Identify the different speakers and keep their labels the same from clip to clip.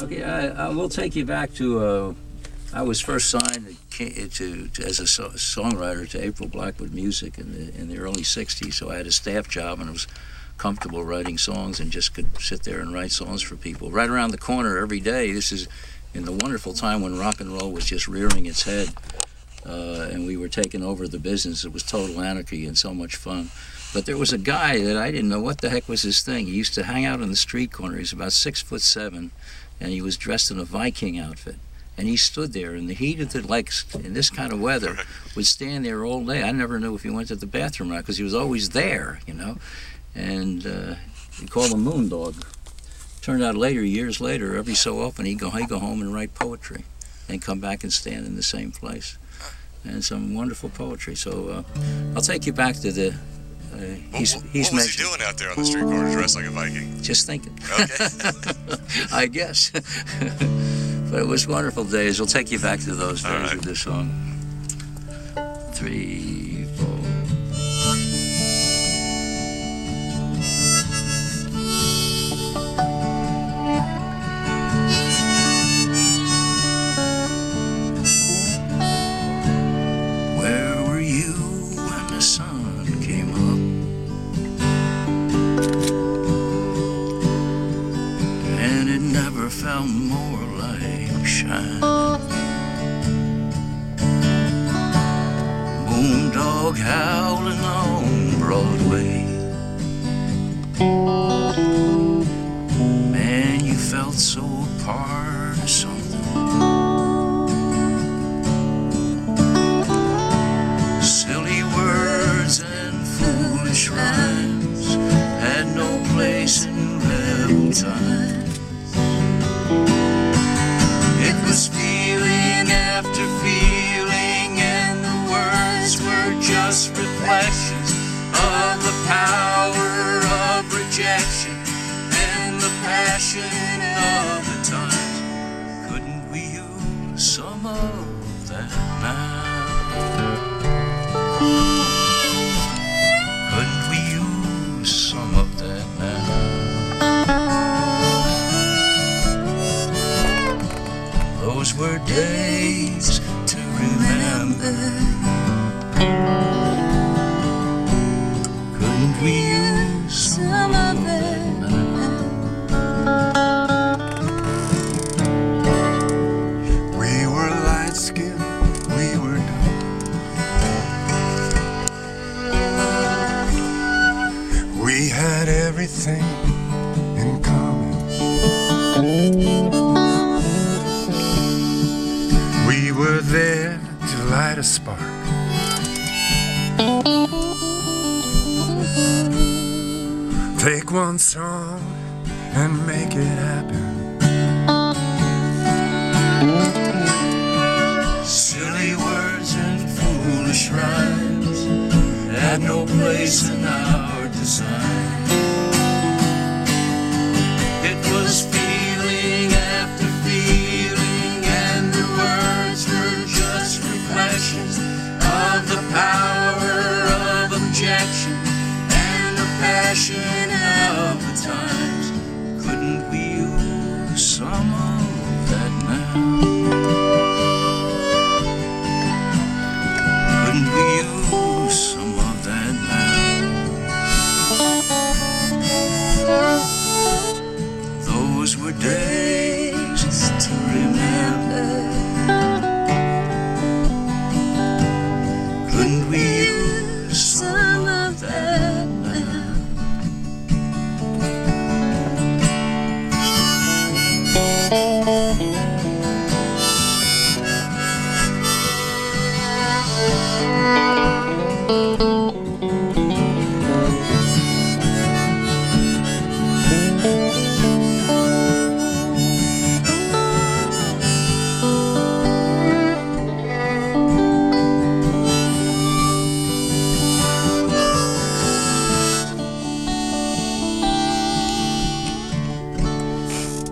Speaker 1: Okay, I will take you back to. I was first signed as a songwriter to April Blackwood Music in the early '60s. So I had a staff job and I was comfortable writing songs and just could sit there and write songs for people. Right around the corner every day. This is in the wonderful time when rock and roll was just rearing its head, and we were taking over the business. It was total anarchy and so much fun. But there was a guy that I didn't know what the heck was his thing. He used to hang out on the street corner. He was about 6'7", and he was dressed in a Viking outfit. And he stood there in the heat of the, like in this kind of weather, would stand there all day. I never knew if he went to the bathroom or not because he was always there, you know. And he called him Moondog. Turned out later, years later, every so often he'd go home and write poetry and come back and stand in the same place. And some wonderful poetry. So I'll take you back to the...
Speaker 2: what was he doing out there on the street corner dressed like a Viking?
Speaker 1: Just thinking.
Speaker 2: Okay.
Speaker 1: I guess. But it was wonderful days. We'll take you back to those days with this song. 3, 4. Where were you when the sun came up? And it never felt more like shine. Moondog howling on Broadway. Man, you felt so a part of something. Silly words and foolish rhymes had no place in rebel time. It was feeling after feeling, and the words were just reflections of the power of rejection and the passion of the times. Couldn't we use some of that now? Couldn't we use some of that now? Those were days to remember. Couldn't we use some of it now?
Speaker 3: We were light-skinned, we were dumb. We had everything in common. We were there to light a spark. Take one song and make it happen.
Speaker 1: Silly words and foolish rhymes had no place in our design. It was feeling after feeling, and the words were just reflections of the power of objection and the passion of the times. Couldn't we use some of that now? Couldn't we use some of that now? Those were days to remember. Couldn't we use some of that now?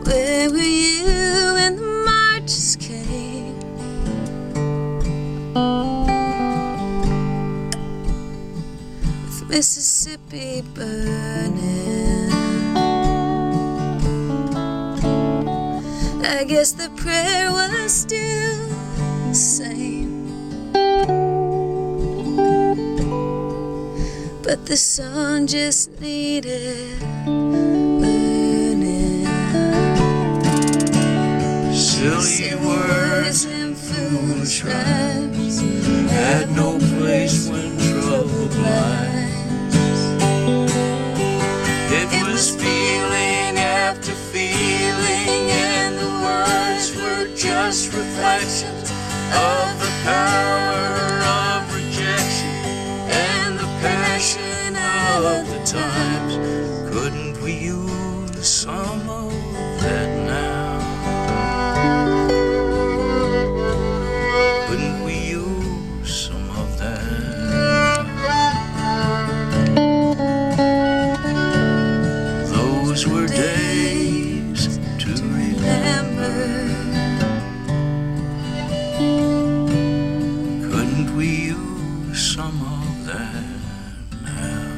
Speaker 1: Where were you when the marches came? With Mississippi burning,
Speaker 4: I guess the prayer was still the same, but the song just needed learning.
Speaker 1: Silly words and foolish rhymes had no place when trouble lies. It was feeling after feeling, and the words were just reflections of the power of rejection and the passion of the times. Couldn't we use some of that now? Couldn't we use some of that? Those were days to remember. Couldn't we use some of that now?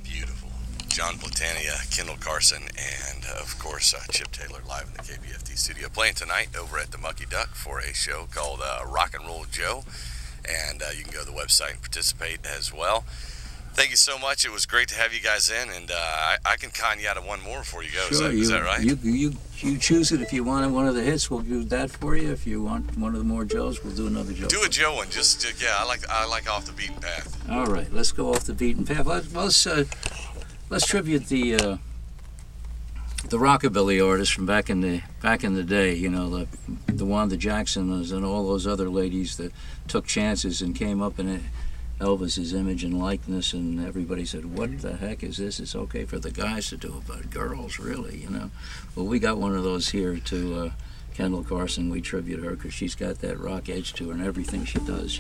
Speaker 2: Beautiful. John Plantania, Kendall Carson, and of course Chip Taylor live in the KPFT studio, playing tonight over at the Mucky Duck for a show called Rock and Roll Joe, and you can go to the website and participate as well. Thank you so much. It was great to have you guys in, and I can con you out of one more before you go.
Speaker 1: Sure,
Speaker 2: Is that right?
Speaker 1: You choose it. If you want one of the hits, we'll do that for you. If you want one of the more Joes, we'll do another Joe.
Speaker 2: Do a Joe one. I like off the beaten path.
Speaker 1: All right, let's go off the beaten path. Let's tribute the rockabilly artists from back in the day. You know, the Wanda Jacksons and all those other ladies that took chances and came up in Elvis's image and likeness, and everybody said, "What the heck is this? It's okay for the guys to do it, but girls, really, you know." Well, we got one of those here to Kendall Carson. We tribute her because she's got that rock edge to her and everything she does.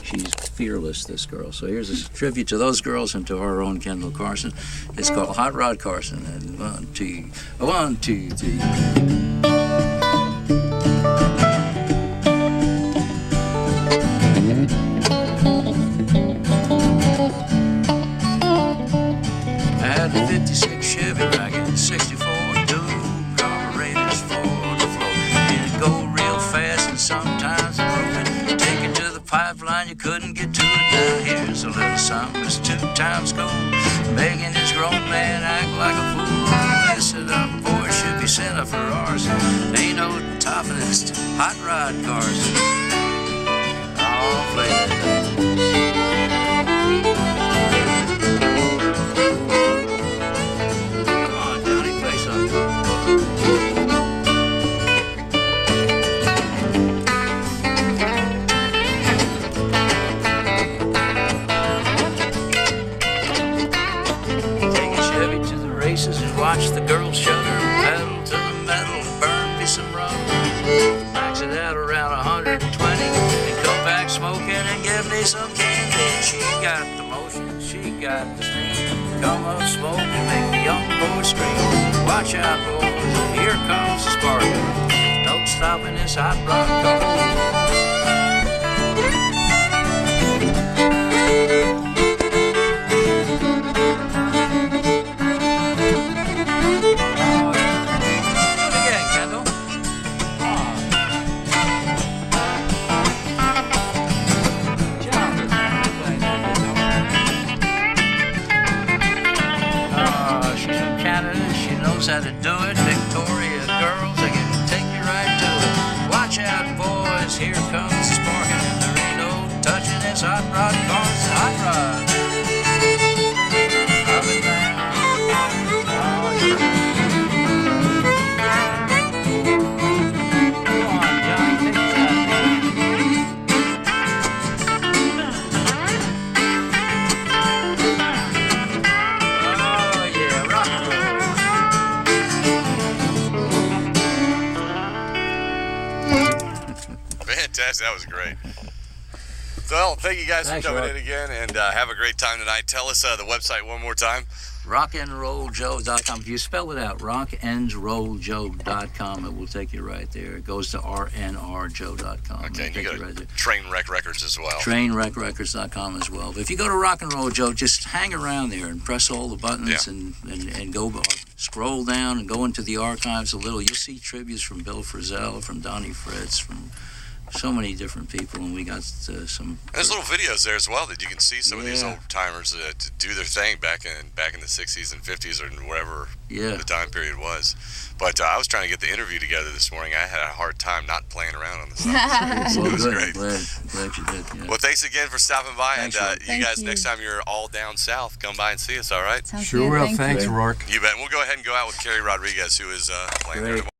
Speaker 1: She's fearless, this girl. So here's a tribute to those girls and to our own Kendall Carson. It's called Hot Rod Carson. And 1, 2, 3. I had a 56 Chevy wagon, 64 dual carburetors for the floor. It'd go real fast and sometimes broken. Take it to the pipeline, you couldn't get to it. Now here's a little something that's 2 times gold, making this grown man act like a fool. Listen up, boy, should be sent up for ours. Ain't no topping this Hot Rod Carson. I'll play that. And watch the girls shudder, pedal to the metal, burn me some rum. Max it out around 120, and come back smoking and give me some candy. She got the motion, she got the steam. Come up smoke and make the young boy scream. Watch out, boys, here comes the spark. No stopping this hot rod car. How to do it, Victoria girls, I can take you right to it. Watch out, boys, here comes the sparking, and there ain't no touching this hot rod Carson. Hot rod. Up and down. Oh, yeah. Come on, Johnny, take us out. Oh, yeah, rock and roll.
Speaker 2: Fantastic. That was great. So, thank you guys for coming in again, and have a great time tonight. Tell us the website one more time.
Speaker 1: rockandrolljoe.com. If you spell it out, rockandrolljoe.com, it will take you right there. It goes to rnrjoe.com.
Speaker 2: Okay, and you got
Speaker 1: right there.
Speaker 2: Trainwreck Records as well.
Speaker 1: Trainwreckrecords.com as well. But if you go to Rock and Roll Joe, just hang around there and press all the buttons and go scroll down and go into the archives a little. You'll see tributes from Bill Frisell, from Donnie Fritz, from so many different people, and we got some.
Speaker 2: There's little videos there as well that you can see some of these old timers to do their thing back in the 60s and 50s or whatever the time period was. But I was trying to get the interview together this morning. I had a hard time not playing around on the stuff. So it was great.
Speaker 1: Glad you did. Yeah.
Speaker 2: Well, thanks again for stopping by,
Speaker 1: Thanks,
Speaker 2: and you
Speaker 4: Thank
Speaker 2: guys
Speaker 4: you.
Speaker 2: next time you're all down south, come by and see us. All right?
Speaker 4: Sounds
Speaker 3: Sure
Speaker 4: good.
Speaker 3: will.
Speaker 4: Thank
Speaker 3: Thanks,
Speaker 4: you.
Speaker 3: Roark.
Speaker 2: You bet. We'll go ahead and go out with Kerry Rodriguez, who is playing there
Speaker 1: Great.
Speaker 2: tomorrow.